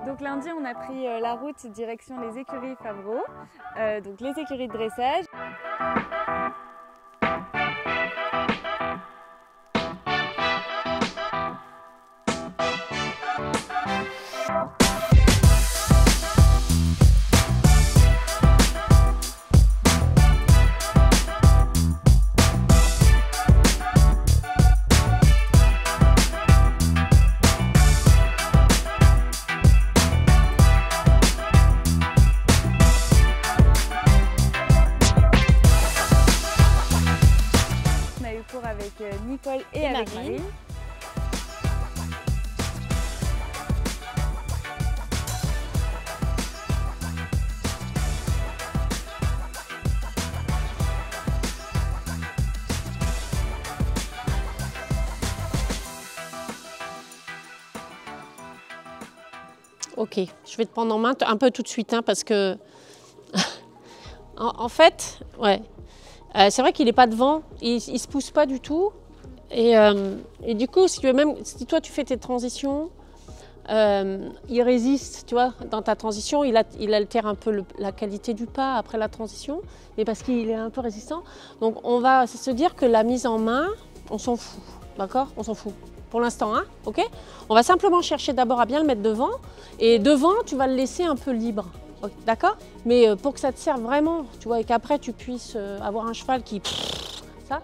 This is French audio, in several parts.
Donc lundi, on a pris la route direction les écuries Favreau, donc les écuries de dressage. Avec Nicole et avec Marine. Ok, je vais te prendre en main un peu tout de suite hein, parce que en fait, ouais. C'est vrai qu'il n'est pas devant, il ne se pousse pas du tout. Et du coup, si toi tu fais tes transitions, il résiste, tu vois, dans ta transition, il altère un peu la qualité du pas après la transition, mais parce qu'il est un peu résistant. Donc on va se dire que la mise en main, on s'en fout, d'accord? On s'en fout. Pour l'instant, hein, ok? On va simplement chercher d'abord à bien le mettre devant, et devant, tu vas le laisser un peu libre. D'accord? Mais pour que ça te serve vraiment, tu vois, et qu'après tu puisses avoir un cheval qui... Ça,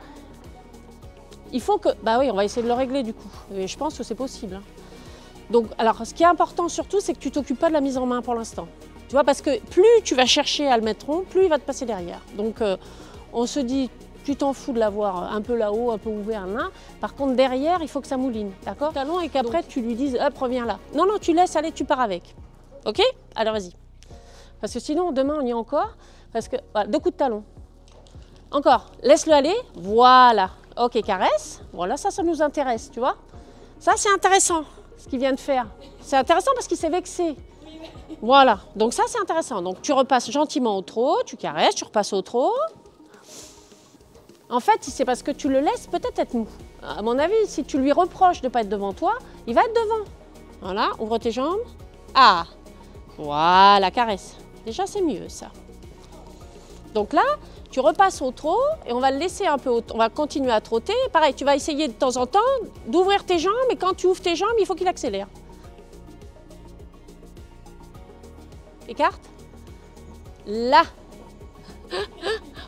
il faut que... Bah oui, on va essayer de le régler du coup. Et je pense que c'est possible. Hein. Donc, alors, ce qui est important surtout, c'est que tu t'occupes pas de la mise en main pour l'instant. Tu vois, parce que plus tu vas chercher à le mettre rond, plus il va te passer derrière. Donc, on se dit, tu t'en fous de l'avoir un peu là-haut, un peu ouvert, là. Par contre, derrière, il faut que ça mouline, d'accord? Talon, et qu'après, tu lui dises, hop, reviens là. Non, non, tu laisses aller, tu pars avec. Ok? Alors, vas-y. Parce que sinon, demain, on y est encore. Parce que, voilà, 2 coups de talon. Encore, laisse-le aller. Voilà. Ok, caresse. Voilà, ça nous intéresse, tu vois. Ça, c'est intéressant, ce qu'il vient de faire. C'est intéressant parce qu'il s'est vexé. Voilà. Donc ça, c'est intéressant. Donc, tu repasses gentiment au trot, tu caresses, tu repasses au trot. En fait, c'est parce que tu le laisses peut-être être mou. À mon avis, si tu lui reproches de ne pas être devant toi, il va être devant. Voilà, ouvre tes jambes. Ah, voilà, caresse. Déjà, c'est mieux ça. Donc là, tu repasses au trot et on va le laisser un peu, on va continuer à trotter. Pareil, tu vas essayer de temps en temps d'ouvrir tes jambes et quand tu ouvres tes jambes, il faut qu'il accélère. Écarte. Là.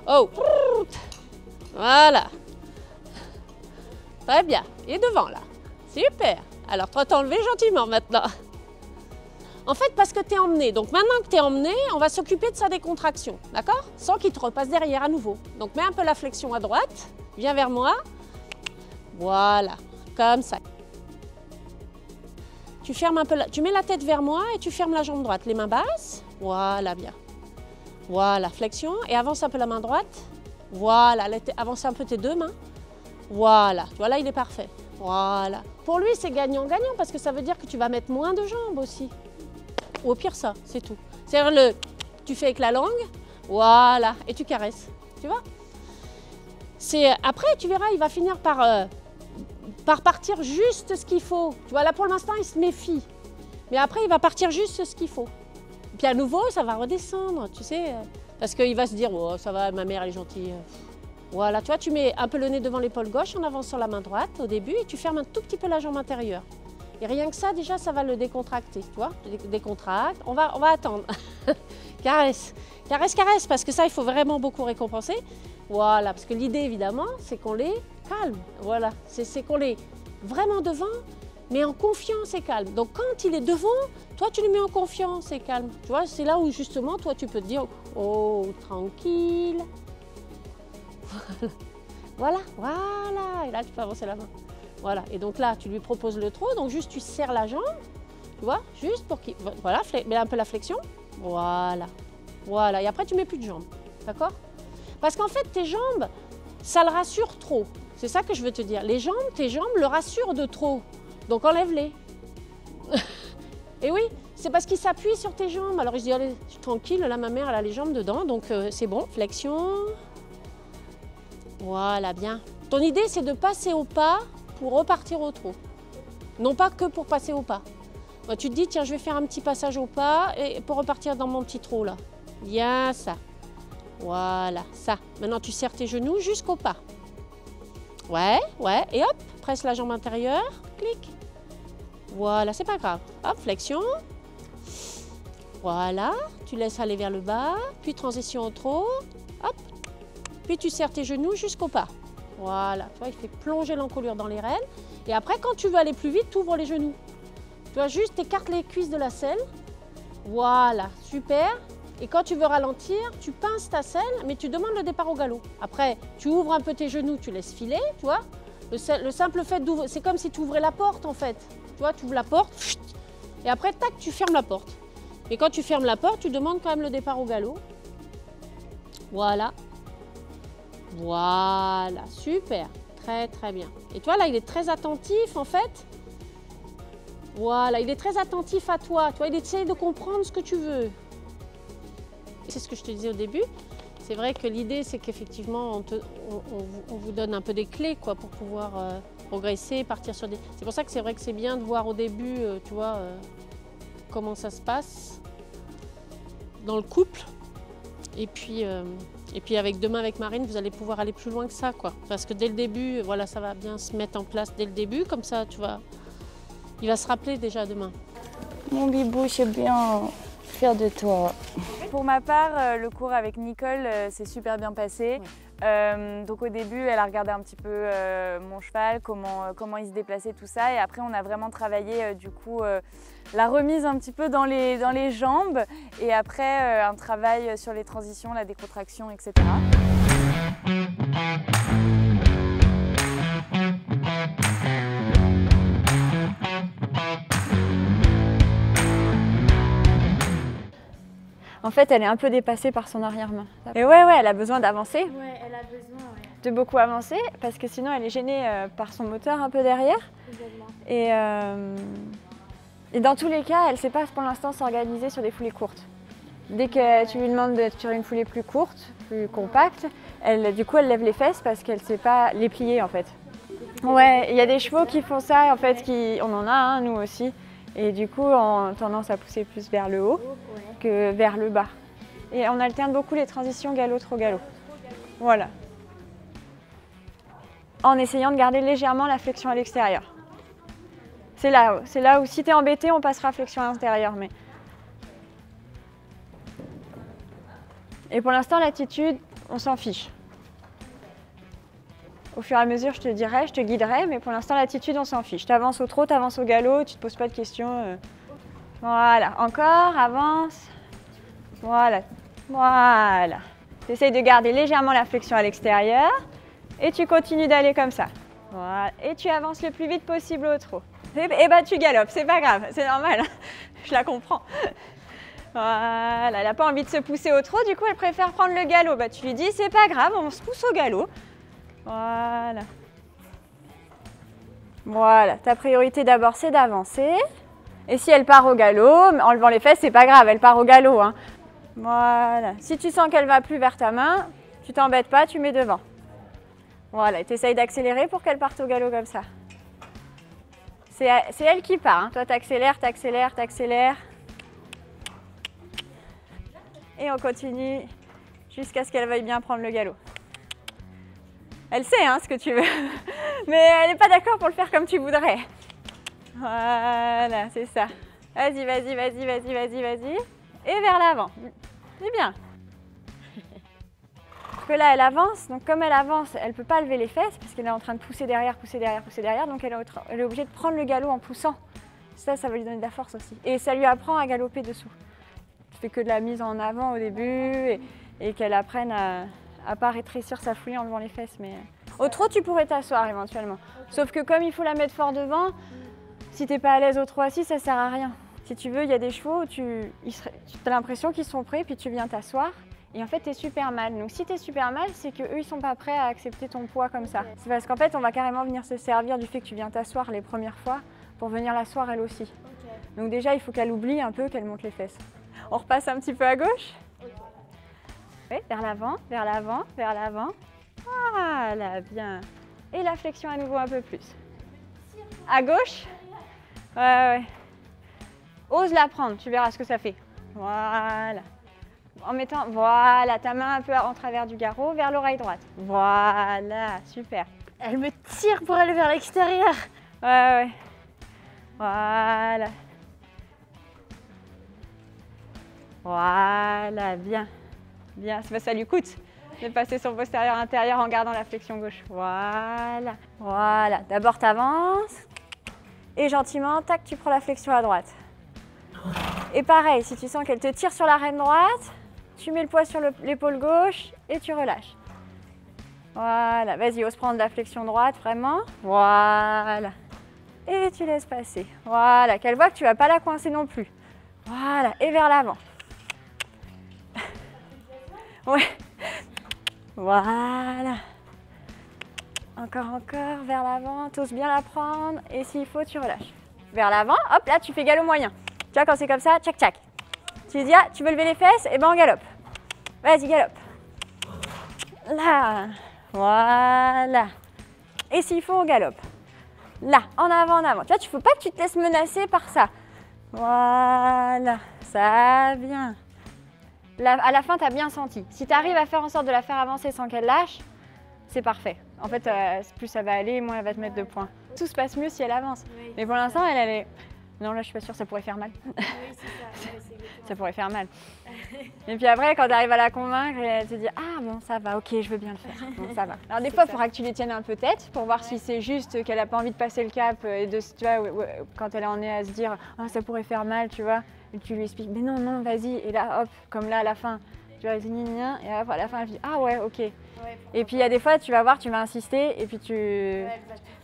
Oh. Voilà. Très bien. Il est devant là. Super. Alors, trotte enlevé gentiment maintenant. En fait, parce que tu es emmené. Donc maintenant que tu es emmené, on va s'occuper de sa décontraction, d'accord? Sans qu'il te repasse derrière à nouveau. Donc mets un peu la flexion à droite, viens vers moi. Voilà, comme ça. Tu fermes un peu, tu mets la tête vers moi et tu fermes la jambe droite. Les mains basses, voilà, bien. Voilà, flexion et avance un peu la main droite. Voilà, avance un peu tes 2 mains. Voilà, tu vois là, il est parfait. Voilà. Pour lui, c'est gagnant-gagnant parce que ça veut dire que tu vas mettre moins de jambes aussi. Ou au pire ça, c'est tout. C'est-à-dire tu fais avec la langue, voilà, et tu caresses, tu vois. Après, tu verras, il va finir par partir juste ce qu'il faut. Tu vois, là pour l'instant, il se méfie. Mais après, il va partir juste ce qu'il faut. Puis à nouveau, ça va redescendre, tu sais. Parce qu'il va se dire, oh, ça va, ma mère, elle est gentille. Voilà, tu vois, tu mets un peu le nez devant l'épaule gauche en avançant la main droite au début et tu fermes un tout petit peu la jambe intérieure. Et rien que ça, déjà, ça va le décontracter, tu vois, décontracte. On va attendre. Caresse, caresse, caresse, parce que ça, il faut vraiment beaucoup récompenser. Voilà, parce que l'idée, évidemment, c'est qu'on les calme. Voilà, c'est qu'on les vraiment devant, mais en confiance et calme. Donc, quand il est devant, toi, tu le mets en confiance et calme. Tu vois, c'est là où, justement, toi, tu peux te dire, oh, tranquille. Voilà, voilà. Et là, tu peux avancer la main. Voilà, et donc là, tu lui proposes le trot, donc juste tu serres la jambe, tu vois, juste pour qu'il... Voilà, mets un peu la flexion, voilà, voilà, et après tu mets plus de jambes, d'accord? Parce qu'en fait, tes jambes, ça le rassure trop, c'est ça que je veux te dire. Les jambes, tes jambes le rassurent de trop, donc enlève-les. Et oui, c'est parce qu'il s'appuie sur tes jambes, alors il se dit, allez, je suis tranquille, là ma mère, elle a les jambes dedans, donc c'est bon, flexion, voilà, bien. Ton idée, c'est de passer au pas, pour repartir au trot. Non pas que pour passer au pas. Bah, tu te dis, tiens, je vais faire un petit passage au pas et pour repartir dans mon petit trot là. Bien ça. Voilà, ça. Maintenant, tu serres tes genoux jusqu'au pas. Ouais, ouais. Et hop, presse la jambe intérieure. Clic. Voilà, c'est pas grave. Hop, flexion. Voilà, tu laisses aller vers le bas. Puis transition au trot. Hop. Puis tu serres tes genoux jusqu'au pas. Voilà, tu vois, il fait plonger l'encolure dans les rênes. Et après, quand tu veux aller plus vite, tu ouvres les genoux. Tu vois, juste écarte les cuisses de la selle. Voilà, super. Et quand tu veux ralentir, tu pinces ta selle, mais tu demandes le départ au galop. Après, tu ouvres un peu tes genoux, tu laisses filer, tu vois. Le simple fait d'ouvrir, c'est comme si tu ouvrais la porte en fait. Tu vois, tu ouvres la porte, et après, tac, tu fermes la porte. Et quand tu fermes la porte, tu demandes quand même le départ au galop. Voilà. Voilà, super. Très, très bien. Et toi, là, il est très attentif en fait. Voilà, il est très attentif à toi. Tu vois, il essaie de comprendre ce que tu veux. C'est ce que je te disais au début. C'est vrai que l'idée, c'est qu'effectivement, on vous donne un peu des clés quoi, pour pouvoir progresser, partir sur des... C'est pour ça que c'est vrai que c'est bien de voir au début, tu vois, comment ça se passe dans le couple. Et puis demain avec Marine, vous allez pouvoir aller plus loin que ça, quoi. Parce que dès le début, voilà, ça va bien se mettre en place dès le début. Comme ça, tu vois, il va se rappeler déjà demain. Mon bibou, je suis bien fière de toi. Pour ma part, le cours avec Nicole s'est super bien passé. Donc au début, elle a regardé un petit peu mon cheval, comment il se déplaçait, tout ça. Et après, on a vraiment travaillé du coup la remise un petit peu dans les jambes. Et après, un travail sur les transitions, la décontraction, etc. En fait, elle est un peu dépassée par son arrière-main. Et ouais, elle a besoin d'avancer. Ouais, elle a besoin, De beaucoup avancer, parce que sinon elle est gênée par son moteur un peu derrière. Et dans tous les cas, elle ne sait pas pour l'instant s'organiser sur des foulées courtes. Dès que tu lui demandes de faire une foulée plus courte, plus compacte, du coup elle lève les fesses parce qu'elle ne sait pas les plier en fait. Ouais, il y a des chevaux qui font ça en fait, on en a hein, nous aussi. Et du coup, on a tendance à pousser plus vers le haut que vers le bas. Et on alterne beaucoup les transitions galop-trot galop. Voilà. En essayant de garder légèrement la flexion à l'extérieur. C'est là où si tu es embêté, on passera flexion à l'intérieur. Mais... Et pour l'instant, l'attitude, on s'en fiche. Au fur et à mesure, je te dirai, je te guiderai, mais pour l'instant, l'attitude, on s'en fiche. Tu avances au trot, tu avances au galop, tu ne te poses pas de questions. Voilà, encore, avance. Voilà, voilà. Tu essayes de garder légèrement la flexion à l'extérieur et tu continues d'aller comme ça. Voilà. Et tu avances le plus vite possible au trot. Et bah tu galopes, c'est pas grave, c'est normal, je la comprends. Voilà, elle n'a pas envie de se pousser au trot, du coup elle préfère prendre le galop. Bah tu lui dis, c'est pas grave, on se pousse au galop. Voilà. Voilà, ta priorité d'abord c'est d'avancer. Et si elle part au galop, en levant les fesses, c'est pas grave, elle part au galop. Hein. Voilà. Si tu sens qu'elle va plus vers ta main, tu t'embêtes pas, tu mets devant. Voilà, et tu essayes d'accélérer pour qu'elle parte au galop comme ça. C'est elle qui part. Hein. Toi, t'accélères, t'accélères, t'accélères. Et on continue jusqu'à ce qu'elle veuille bien prendre le galop. Elle sait hein, ce que tu veux, mais elle n'est pas d'accord pour le faire comme tu voudrais. Voilà, c'est ça. Vas-y, vas-y, vas-y, vas-y, vas-y, vas-y. Et vers l'avant. C'est bien. Parce que là, elle avance. Donc comme elle avance, elle ne peut pas lever les fesses parce qu'elle est en train de pousser derrière, pousser derrière, pousser derrière. Donc elle est obligée de prendre le galop en poussant. Ça va lui donner de la force aussi. Et ça lui apprend à galoper dessous. Tu fais que de la mise en avant au début et qu'elle apprenne à pas rétrécir sa foulée en levant les fesses. Mais au trot, tu pourrais t'asseoir éventuellement. Sauf que comme il faut la mettre fort devant, si tu n'es pas à l'aise au trot assis, ça ne sert à rien. Si tu veux, il y a des chevaux où tu as l'impression qu'ils sont prêts, puis tu viens t'asseoir. Et en fait, tu es super mal. Donc si tu es super mal, c'est qu'eux, ils ne sont pas prêts à accepter ton poids comme ça. C'est parce qu'en fait, on va carrément venir se servir du fait que tu viens t'asseoir les premières fois pour venir l'asseoir elle aussi. Donc déjà, il faut qu'elle oublie un peu qu'elle monte les fesses. On repasse un petit peu à gauche. Oui, vers l'avant, vers l'avant, vers l'avant. Voilà, bien. Et la flexion à nouveau un peu plus. À gauche. Ouais. Ose la prendre, tu verras ce que ça fait. Voilà. En mettant, voilà, ta main un peu en travers du garrot vers l'oreille droite. Voilà, super. Elle me tire pour aller vers l'extérieur. Ouais. Voilà. Voilà, bien. Bien, ça lui coûte de passer son postérieur intérieur en gardant la flexion gauche. Voilà. Voilà. D'abord, tu avances. Et gentiment, tac, tu prends la flexion à droite. Et pareil, si tu sens qu'elle te tire sur la reine droite, tu mets le poids sur l'épaule gauche et tu relâches. Voilà. Vas-y, ose prendre la flexion droite, vraiment. Voilà. Et tu laisses passer. Voilà. Qu'elle voit que tu ne vas pas la coincer non plus. Voilà. Et vers l'avant. Ouais. Voilà. Encore, vers l'avant. T'oses bien la prendre. Et s'il faut, tu relâches. Vers l'avant. Hop, là, tu fais galop moyen. Tu vois, quand c'est comme ça, tchac, tchac. Tu dis, ah, tu veux lever les fesses? Et ben, on galope. Vas-y, galope. Là. Voilà. Et s'il faut, on galope. Là, en avant, en avant. Tu vois, il ne faut pas que tu te laisses menacer par ça. Voilà. Ça vient. À la fin, tu as bien senti. Si tu arrives à faire en sorte de la faire avancer sans qu'elle lâche, c'est parfait. En fait, plus ça va aller, moins elle va te mettre de points. Tout se passe mieux si elle avance. Oui. Mais pour l'instant, elle est... Non, là, je suis pas sûre, ça pourrait faire mal. Oui, c'est ça. Ça pourrait faire mal. Et puis après, quand tu arrives à la convaincre, elle te dit « Ah bon, ça va, ok, je veux bien le faire. » Bon, ça va. Alors des fois, il faudra que tu les tiennes un peu tête pour voir si c'est juste qu'elle n'a pas envie de passer le cap et de, tu vois, quand elle en est à se dire « Ah, ça pourrait faire mal, tu vois. » Et tu lui expliques « Mais non, non, vas-y. » Et là, hop, comme là, à la fin, tu vois, elle dit « Gna, gna. » Et après, à la fin, elle dit « Ah ouais, ok. » Et puis il y a des fois, tu vas voir, tu vas insister et puis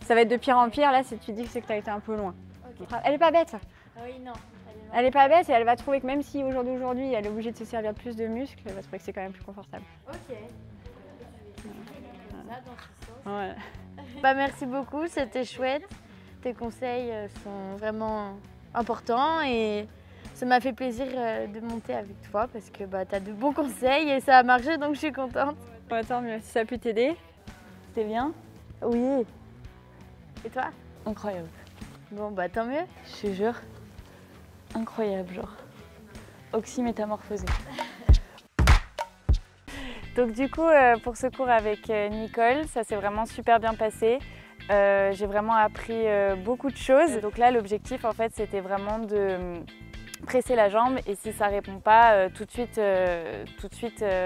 ça va être de pire en pire. Là, si tu dis que c'est que tu as été un peu loin. Okay. Elle n'est pas bête. Oui, non. Elle n'est pas bête et elle va trouver que même si aujourd'hui elle est obligée de se servir de plus de muscles, elle va trouver que c'est quand même plus confortable. Ok. Ouais. Bah, merci beaucoup, c'était chouette. Tes conseils sont vraiment importants et ça m'a fait plaisir de monter avec toi parce que bah, tu as de bons conseils et ça a marché donc je suis contente. Ouais, tant mieux, si ça a pu t'aider. C'était bien? Oui. Et toi? Incroyable. Bon bah tant mieux. Je te jure. Incroyable, genre. Oxymétamorphosée. Donc du coup, pour ce cours avec Nicole, ça s'est vraiment super bien passé. J'ai vraiment appris beaucoup de choses. Donc là, l'objectif, en fait, c'était vraiment de presser la jambe et si ça ne répond pas, tout de suite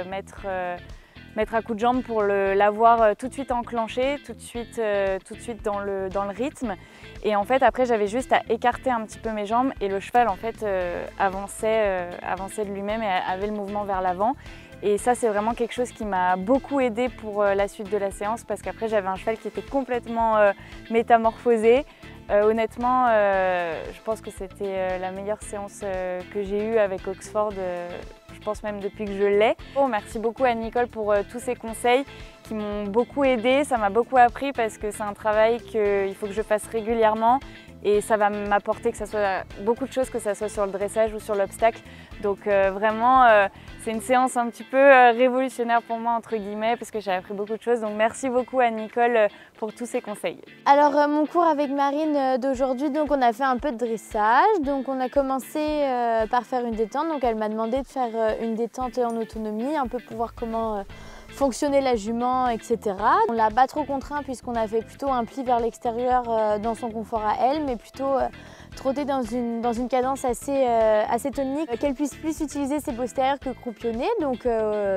mettre à coup de jambe pour l'avoir tout de suite enclenché, tout de suite dans le rythme. Et en fait, après, j'avais juste à écarter un petit peu mes jambes et le cheval, en fait, avançait de lui-même et avait le mouvement vers l'avant. Et ça, c'est vraiment quelque chose qui m'a beaucoup aidée pour la suite de la séance parce qu'après, j'avais un cheval qui était complètement métamorphosé. Honnêtement, je pense que c'était la meilleure séance que j'ai eue avec Oxford, je pense même depuis que je l'ai. Bon, merci beaucoup à Nicole pour tous ses conseils qui m'ont beaucoup aidée. Ça m'a beaucoup appris parce que c'est un travail qu'il faut que je fasse régulièrement et ça va m'apporter que ça soit beaucoup de choses, que ça soit sur le dressage ou sur l'obstacle. Donc vraiment, c'est une séance un petit peu révolutionnaire pour moi, entre guillemets, parce que j'ai appris beaucoup de choses. Donc merci beaucoup à Nicole pour tous ses conseils. Alors mon cours avec Marine d'aujourd'hui, donc on a fait un peu de dressage. Donc on a commencé par faire une détente. Donc elle m'a demandé de faire une détente en autonomie, un peu pour voir comment fonctionnait la jument, etc. On l'a pas trop contraint puisqu'on a fait plutôt un pli vers l'extérieur dans son confort à elle, mais plutôt trotter dans une cadence assez tonique, qu'elle puisse plus utiliser ses postérieurs que croupionner. Donc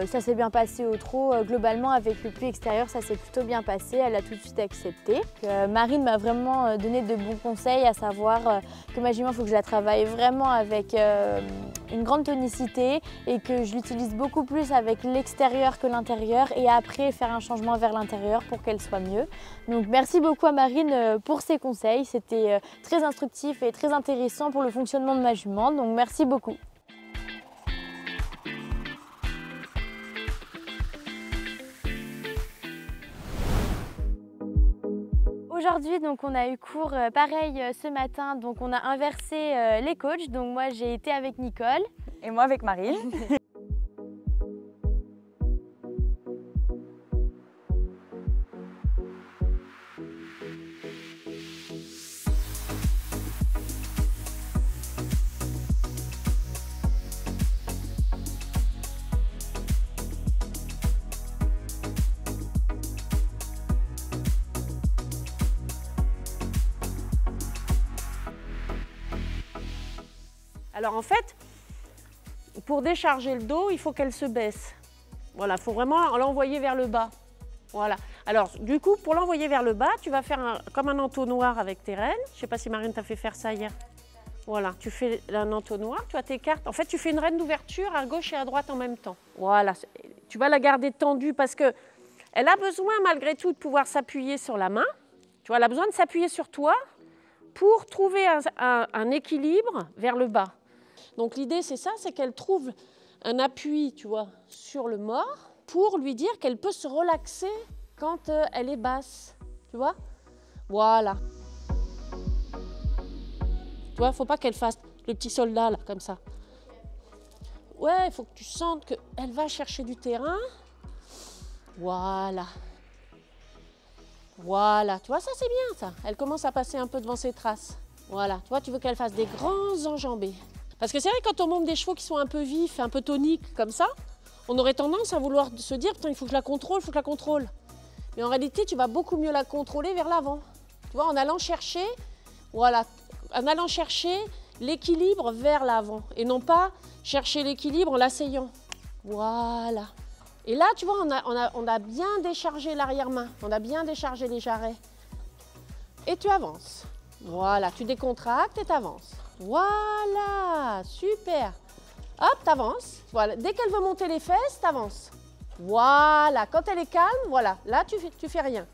ça s'est bien passé au trot. Globalement, avec le pli extérieur, ça s'est plutôt bien passé. Elle a tout de suite accepté. Marine m'a vraiment donné de bons conseils, à savoir que ma jument, il faut que je la travaille vraiment avec une grande tonicité et que je l'utilise beaucoup plus avec l'extérieur que l'intérieur et après faire un changement vers l'intérieur pour qu'elle soit mieux. Donc merci beaucoup à Marine pour ses conseils. C'était très instructif et très intéressant pour le fonctionnement de ma jument, donc merci beaucoup. Aujourd'hui, donc on a eu cours pareil ce matin, donc on a inversé les coachs. Donc moi j'ai été avec Nicole. Et moi avec Marine. Alors en fait, pour décharger le dos, il faut qu'elle se baisse. Voilà, il faut vraiment l'envoyer vers le bas. Voilà. Alors du coup, pour l'envoyer vers le bas, tu vas faire comme un entonnoir avec tes rênes. Je ne sais pas si Marine t'a fait faire ça hier. Voilà, tu fais un entonnoir, tu as tes cartes. En fait, tu fais une reine d'ouverture à gauche et à droite en même temps. Voilà, tu vas la garder tendue parce qu'elle a besoin malgré tout de pouvoir s'appuyer sur la main. Tu vois, elle a besoin de s'appuyer sur toi pour trouver un équilibre vers le bas. Donc l'idée, c'est ça, c'est qu'elle trouve un appui, tu vois, sur le mort pour lui dire qu'elle peut se relaxer quand elle est basse. Tu vois? Voilà. Tu vois, il ne faut pas qu'elle fasse le petit soldat, là, comme ça. Ouais, il faut que tu sentes qu'elle va chercher du terrain. Voilà. Voilà, tu vois, ça c'est bien, ça. Elle commence à passer un peu devant ses traces. Voilà, tu vois, tu veux qu'elle fasse des grands enjambées. Parce que c'est vrai, quand on monte des chevaux qui sont un peu vifs, un peu toniques, comme ça, on aurait tendance à vouloir se dire, putain, il faut que je la contrôle, il faut que je la contrôle. Mais en réalité, tu vas beaucoup mieux la contrôler vers l'avant. Tu vois, en allant chercher, voilà, en allant chercher l'équilibre vers l'avant et non pas chercher l'équilibre en l'asseyant. Voilà. Et là, tu vois, on a bien déchargé l'arrière-main, on a bien déchargé les jarrets. Et tu avances. Voilà, tu décontractes et tu avances. Voilà, super. Hop, tu avances. Voilà, dès qu'elle veut monter les fesses, tu avances. Voilà, quand elle est calme, voilà, là, tu fais rien.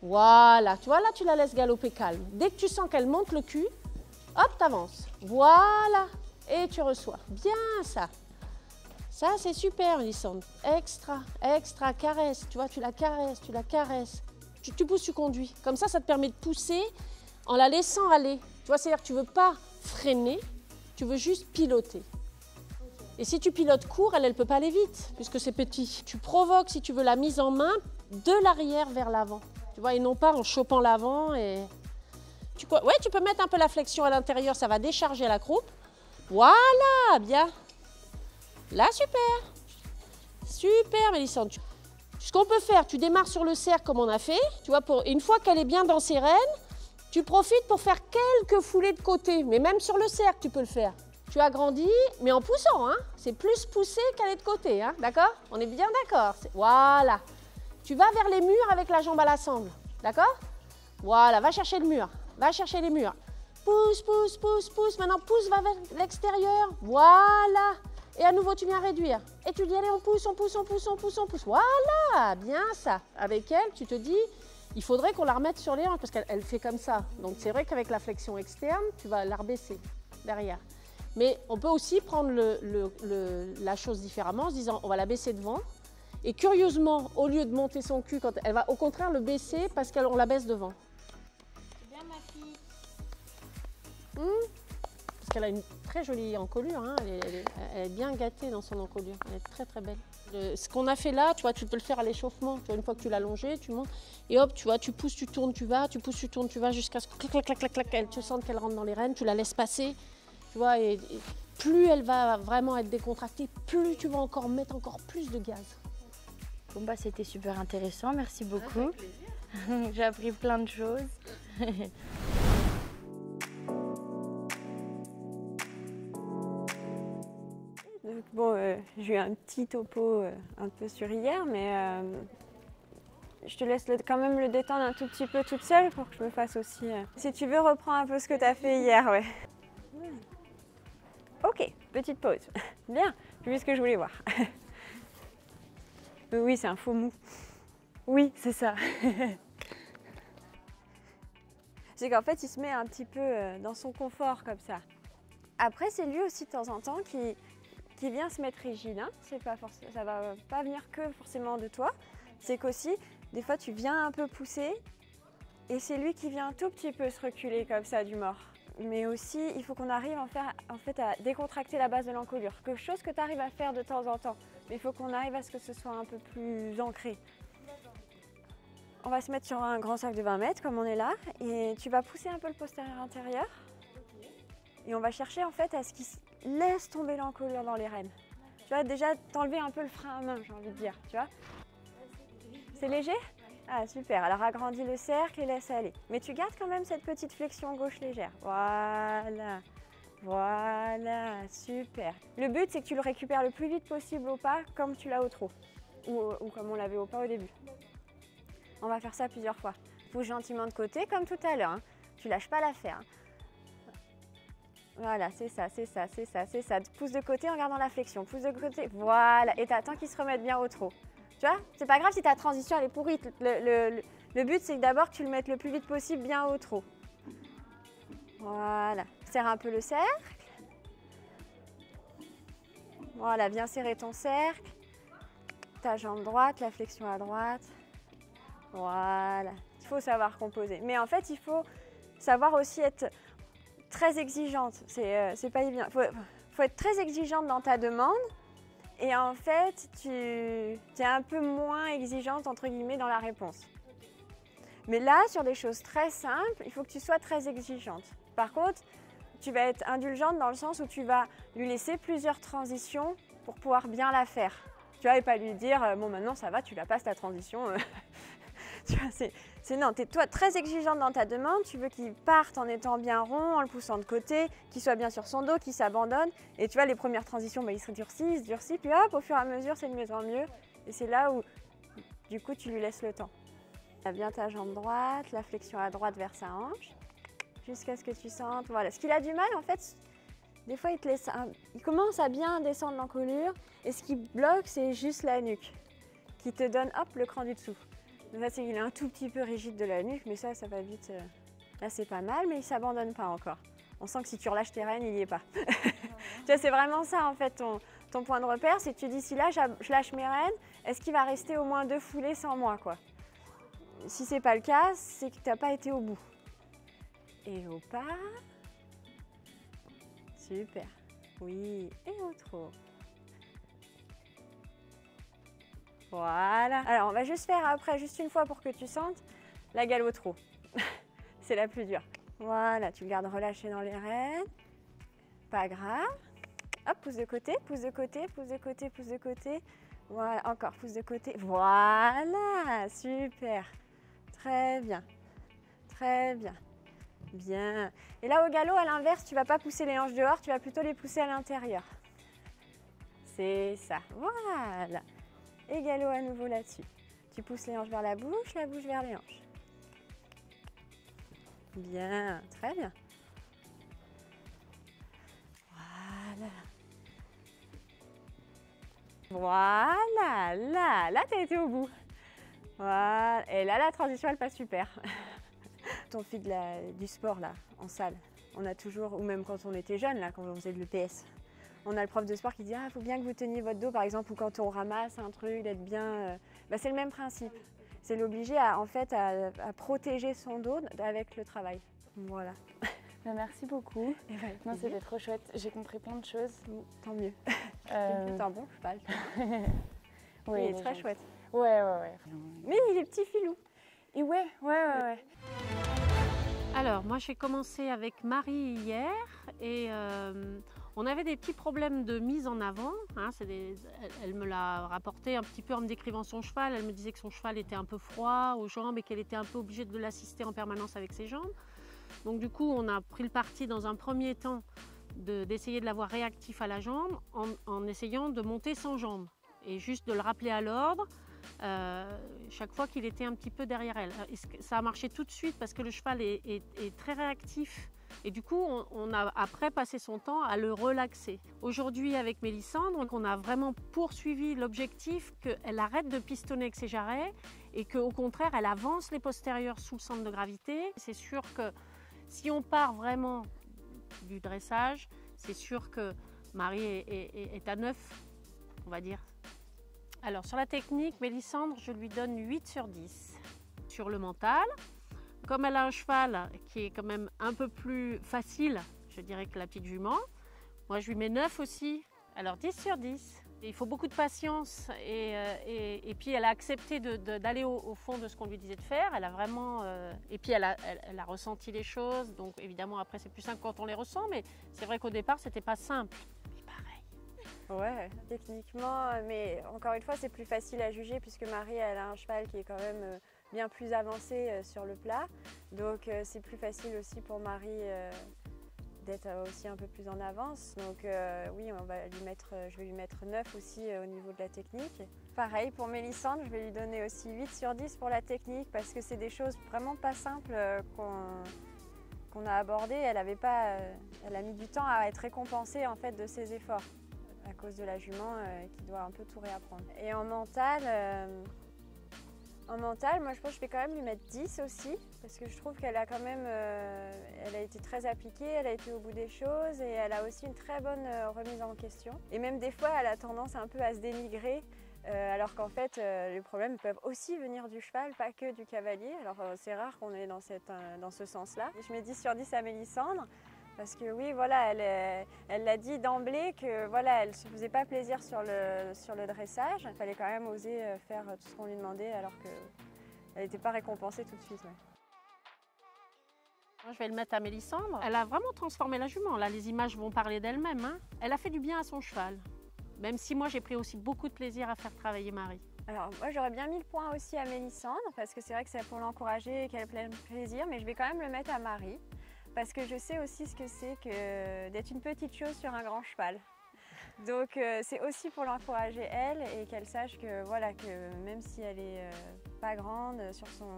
Voilà, tu vois, là, tu la laisses galoper calme. Dès que tu sens qu'elle monte le cul, hop, tu avances. Voilà, et tu reçois. Bien ça. Ça, c'est super, Mélissandre. Extra, extra, caresse. Tu vois, tu la caresses, tu la caresses. Tu pousses, tu conduis. Comme ça te permet de pousser en la laissant aller. Tu vois, c'est-à-dire que tu ne veux pas freiner, tu veux juste piloter. Et si tu pilotes court, elle ne peut pas aller vite, puisque c'est petit. Tu provoques, si tu veux, la mise en main de l'arrière vers l'avant. Tu vois, et non pas en chopant l'avant. Et... Ouais, tu peux mettre un peu la flexion à l'intérieur, ça va décharger la croupe. Voilà, bien. Là, super. Super, Mélissandre. Ce qu'on peut faire, tu démarres sur le cercle comme on a fait. Tu vois, une fois qu'elle est bien dans ses rênes, tu profites pour faire quelques foulées de côté. Mais même sur le cercle, tu peux le faire. Tu agrandis, mais en poussant. Hein. C'est plus poussé qu'aller de côté. Hein. D'accord? On est bien d'accord. Voilà. Tu vas vers les murs avec la jambe à la sangle. D'accord? Voilà, va chercher le mur. Va chercher les murs. Pousse, pousse, pousse, pousse. Maintenant, pousse, va vers l'extérieur. Voilà. Et à nouveau, tu viens réduire. Et tu dis, allez, on pousse, on pousse, on pousse, on pousse, on pousse. Voilà, bien ça. Avec elle, tu te dis, il faudrait qu'on la remette sur les hanches parce qu'elle fait comme ça. Donc, c'est vrai qu'avec la flexion externe, tu vas la rebaisser derrière. Mais on peut aussi prendre la chose différemment en se disant, on va la baisser devant. Et curieusement, au lieu de monter son cul, elle va au contraire le baisser parce qu'on la baisse devant. C'est bien, ma fille. Parce qu'elle a une très jolie encolure, hein. Elle est bien gâtée dans son encolure, elle est très très belle. Ce qu'on a fait là, tu vois, tu peux le faire à l'échauffement. Tu vois, une fois que tu l'as longée, tu montes et hop, tu vois, tu pousses, tu tournes, tu vas, tu pousses, tu tournes, tu vas jusqu'à ce que clac, clac, clac, clac, clac, tu sens qu'elle rentre dans les rênes, tu la laisses passer, tu vois, et plus elle va vraiment être décontractée, plus tu vas encore mettre encore plus de gaz. Bon bah c'était super intéressant, merci beaucoup. J'ai appris plein de choses. Bon, j'ai eu un petit topo un peu sur hier, mais je te laisse quand même le détendre un tout petit peu toute seule pour que je me fasse aussi... Si tu veux, reprends un peu ce que tu as fait hier, ouais. Ok, petite pause. Bien, j'ai vu ce que je voulais voir. Oui, c'est un faux mou. Oui, c'est ça. C'est qu'en fait, il se met un petit peu dans son confort comme ça. Après, c'est lui aussi de temps en temps qui vient se mettre rigide. Hein. Ça va pas venir que forcément de toi. C'est qu'aussi, des fois, tu viens un peu pousser et c'est lui qui vient un tout petit peu se reculer comme ça du mort. Mais aussi, il faut qu'on arrive en fait à décontracter la base de l'encolure. Quelque chose que tu arrives à faire de temps en temps. Mais il faut qu'on arrive à ce que ce soit un peu plus ancré. On va se mettre sur un grand sac de 20 mètres comme on est là. Et tu vas pousser un peu le postérieur intérieur. Et on va chercher en fait à ce qu'il laisse tomber l'encolure dans les rênes. Tu vois, déjà t'enlever un peu le frein à main, j'ai envie de dire. Tu vois? C'est léger? Ah super, alors agrandis le cercle et laisse aller. Mais tu gardes quand même cette petite flexion gauche légère. Voilà. Voilà, super. Le but, c'est que tu le récupères le plus vite possible au pas, comme tu l'as au trot. Ou comme on l'avait au pas au début. On va faire ça plusieurs fois. Pousse gentiment de côté, comme tout à l'heure. Hein. Tu lâches pas l'affaire. Hein. Voilà, c'est ça, c'est ça, c'est ça, c'est ça. Pousse de côté en gardant la flexion. Pousse de côté, voilà. Et t'attends qu'il se remette bien au trot. Tu vois, c'est pas grave si ta transition elle est pourrie. Le but, c'est que d'abord que tu le mettes le plus vite possible bien au trot. Voilà. Serre un peu le cercle. Voilà, bien serrer ton cercle. Ta jambe droite, la flexion à droite. Voilà. Il faut savoir composer. Mais en fait, il faut savoir aussi être très exigeante. C'est pas évident. Faut être très exigeante dans ta demande. Et en fait, tu es un peu moins exigeante, entre guillemets, dans la réponse. Mais là, sur des choses très simples, il faut que tu sois très exigeante. Par contre, tu vas être indulgente dans le sens où tu vas lui laisser plusieurs transitions pour pouvoir bien la faire. Tu vas pas lui dire, bon maintenant ça va, tu la passes ta transition. Tu vois, non, tu es toi très exigeante dans ta demande, tu veux qu'il parte en étant bien rond, en le poussant de côté, qu'il soit bien sur son dos, qu'il s'abandonne. Et tu vois, les premières transitions, il se durcit, puis hop, au fur et à mesure, c'est de mieux en mieux. Et c'est là où, du coup, tu lui laisses le temps. Bien ta jambe droite, la flexion à droite vers sa hanche, jusqu'à ce que tu sentes. Voilà. Ce qu'il a du mal, en fait, des fois, il commence à bien descendre l'encolure, et ce qui bloque, c'est juste la nuque, qui te donne, hop, le cran du dessous. Là, c'est qu'il est un tout petit peu rigide de la nuque, mais ça va vite. Là, c'est pas mal, mais il ne s'abandonne pas encore. On sent que si tu relâches tes rênes, il n'y est pas. Tu vois, c'est vraiment ça, en fait, ton point de repère. C'est que tu dis, si là, je lâche mes rênes, est-ce qu'il va rester au moins 2 foulées sans moi, quoi. Si ce n'est pas le cas, c'est que tu n'as pas été au bout. Et au pas. Super. Oui, et au trot. Voilà. Alors, on va juste faire après, juste une fois pour que tu sentes, la galop trot. C'est la plus dure. Voilà, tu le gardes relâché dans les rênes. Pas grave. Hop, pousse de côté, pousse de côté, pousse de côté, pousse de côté. Voilà, encore, pousse de côté. Voilà, super. Très bien. Très bien. Bien. Et là, au galop, à l'inverse, tu ne vas pas pousser les hanches dehors, tu vas plutôt les pousser à l'intérieur. C'est ça. Voilà. Et galop à nouveau là-dessus. Tu pousses les hanches vers la bouche vers les hanches. Bien, très bien. Voilà. Voilà, là tu as été au bout. Voilà. Et là, la transition, elle passe super. On fait du sport là, en salle. On a toujours, ou même quand on était jeune, là, quand on faisait de l'EPS. On a le prof de sport qui dit « Ah, il faut bien que vous teniez votre dos, par exemple, ou quand on ramasse un truc, d'être bien… c'est le même principe. C'est l'obliger à protéger son dos avec le travail. Voilà. Merci beaucoup. Non, c'était trop chouette. J'ai compris plein de choses. Tant mieux. C'est un bon cheval. Oui, il est très chouette. Ouais. Mais il est petit filou. Et ouais. Alors, moi, j'ai commencé avec Marie hier et on avait des petits problèmes de mise en avant. Hein, elle me l'a rapporté un petit peu en me décrivant son cheval. Elle me disait que son cheval était un peu froid aux jambes et qu'elle était un peu obligée de l'assister en permanence avec ses jambes. Donc du coup, on a pris le parti dans un premier temps d'essayer de l'avoir réactif à la jambe en essayant de monter sans jambe et juste de le rappeler à l'ordre. Chaque fois qu'il était un petit peu derrière elle. Ça a marché tout de suite parce que le cheval est très réactif et du coup on a après passé son temps à le relaxer. Aujourd'hui avec Mélissandre, on a vraiment poursuivi l'objectif qu'elle arrête de pistonner avec ses jarrets et qu'au contraire elle avance les postérieurs sous le centre de gravité. C'est sûr que si on part vraiment du dressage, c'est sûr que Marie est à 9, on va dire. Alors sur la technique, Mélissandre, je lui donne 8 sur 10. Sur le mental, comme elle a un cheval qui est quand même un peu plus facile, je dirais que la petite jument, moi je lui mets 9 aussi, alors 10 sur 10. Et il faut beaucoup de patience et puis elle a accepté d'aller au fond de ce qu'on lui disait de faire. Elle a vraiment, et puis elle a ressenti les choses, donc évidemment après c'est plus simple quand on les ressent, mais c'est vrai qu'au départ c'était pas simple. Ouais, techniquement, mais encore une fois, c'est plus facile à juger puisque Marie, elle a un cheval qui est quand même bien plus avancé sur le plat. Donc c'est plus facile aussi pour Marie d'être aussi un peu plus en avance. Donc oui, je vais lui mettre 9 aussi au niveau de la technique. Pareil pour Mélissandre, je vais lui donner aussi 8 sur 10 pour la technique parce que c'est des choses vraiment pas simples qu'on a abordées. Elle a mis du temps à être récompensée en fait de ses efforts à cause de la jument qui doit un peu tout réapprendre. Et en mental, moi je pense que je vais quand même lui mettre 10 aussi parce que je trouve qu'elle a quand même, elle a été très appliquée, elle a été au bout des choses et elle a aussi une très bonne remise en question. Et même des fois elle a tendance un peu à se dénigrer alors qu'en fait les problèmes peuvent aussi venir du cheval, pas que du cavalier. Alors c'est rare qu'on est dans ce sens-là. Je mets 10 sur 10 à Mélissandre. Parce que oui, voilà, elle l'a dit d'emblée que voilà, elle ne se faisait pas plaisir sur le dressage. Il fallait quand même oser faire tout ce qu'on lui demandait alors qu'elle n'était pas récompensée tout de suite. Ouais. Moi, je vais le mettre à Mélissandre. Elle a vraiment transformé la jument. Là, les images vont parler d'elles-mêmes. Hein. Elle a fait du bien à son cheval. Même si moi, j'ai pris aussi beaucoup de plaisir à faire travailler Marie. Alors moi, j'aurais bien mis le point aussi à Mélissandre parce que c'est vrai que c'est pour l'encourager et qu'elle ait plein de plaisir. Mais je vais quand même le mettre à Marie. Parce que je sais aussi ce que c'est que d'être une petite chose sur un grand cheval. Donc c'est aussi pour l'encourager elle et qu'elle sache que, voilà, que même si elle n'est pas grande sur son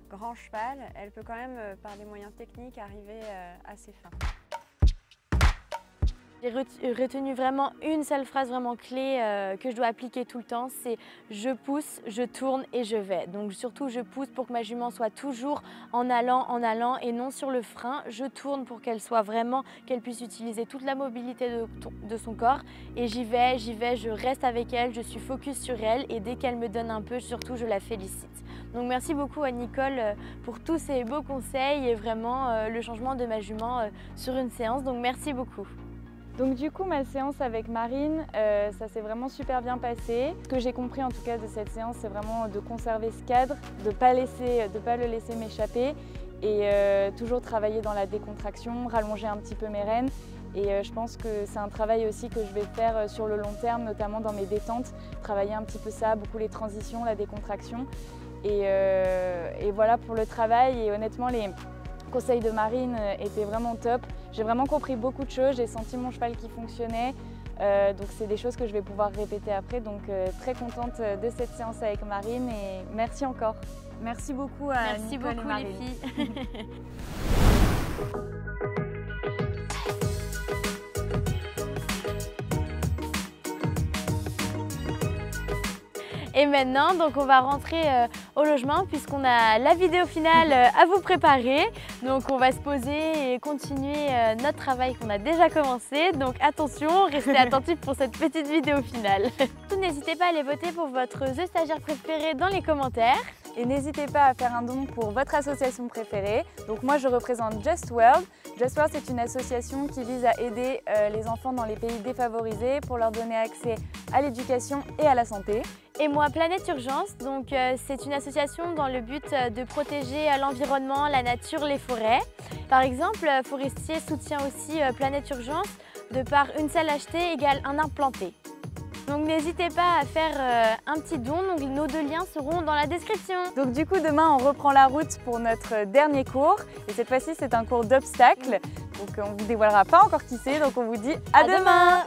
grand cheval, elle peut quand même par des moyens techniques arriver à ses fins. J'ai retenu vraiment une seule phrase vraiment clé que je dois appliquer tout le temps, c'est « je pousse, je tourne et je vais ». Donc surtout, je pousse pour que ma jument soit toujours en allant et non sur le frein. Je tourne pour qu'elle soit vraiment, qu'elle puisse utiliser toute la mobilité de son corps. Et j'y vais, je reste avec elle, je suis focus sur elle et dès qu'elle me donne un peu, surtout, je la félicite. Donc merci beaucoup à Nicole pour tous ces beaux conseils et vraiment le changement de ma jument sur une séance. Donc merci beaucoup. Donc du coup, ma séance avec Marine, ça s'est vraiment super bien passé. Ce que j'ai compris en tout cas de cette séance, c'est vraiment de conserver ce cadre, de pas le laisser m'échapper et toujours travailler dans la décontraction, rallonger un petit peu mes rênes. Et je pense que c'est un travail aussi que je vais faire sur le long terme, notamment dans mes détentes, travailler un petit peu ça, beaucoup les transitions, la décontraction. Et voilà pour le travail et honnêtement, les conseils de Marine étaient vraiment top. J'ai vraiment compris beaucoup de choses, j'ai senti mon cheval qui fonctionnait. Donc c'est des choses que je vais pouvoir répéter après. Donc très contente de cette séance avec Marine et merci encore. Merci beaucoup à Nicole et Marine. Les filles. Et maintenant, donc on va rentrer au logement puisqu'on a la vidéo finale à vous préparer. Donc on va se poser et continuer notre travail qu'on a déjà commencé. Donc attention, restez attentifs pour cette petite vidéo finale. N'hésitez pas à aller voter pour votre The Stagiaire préféré dans les commentaires. Et n'hésitez pas à faire un don pour votre association préférée. Donc moi je représente Just World. Just World, c'est une association qui vise à aider les enfants dans les pays défavorisés pour leur donner accès à l'éducation et à la santé. Et moi, Planète Urgence, donc c'est une association dans le but de protéger l'environnement, la nature, les forêts. Par exemple, Forestier soutient aussi Planète Urgence de par une salle achetée égale un arbre planté. Donc n'hésitez pas à faire un petit don, donc nos deux liens seront dans la description. Donc du coup demain on reprend la route pour notre dernier cours et cette fois-ci c'est un cours d'obstacles. Donc on ne vous dévoilera pas encore qui c'est, donc on vous dit à demain.